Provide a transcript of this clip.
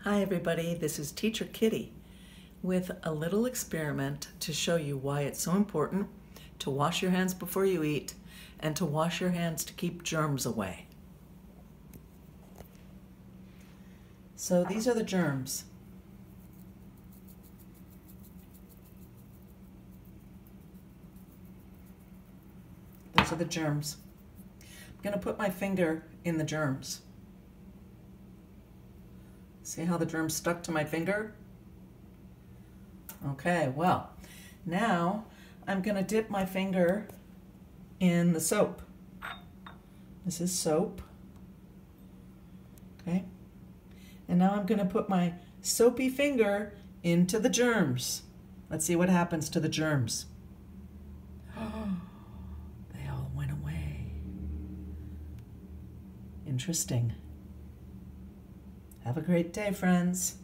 Hi everybody, this is Teacher Kitty with a little experiment to show you why it's so important to wash your hands before you eat and to wash your hands to keep germs away. So these are the germs. Those are the germs. I'm going to put my finger in the germs. See how the germ stuck to my finger? Okay, well, now I'm going to dip my finger in the soap. This is soap. Okay. And now I'm going to put my soapy finger into the germs. Let's see what happens to the germs. They all went away. Interesting. Have a great day, friends.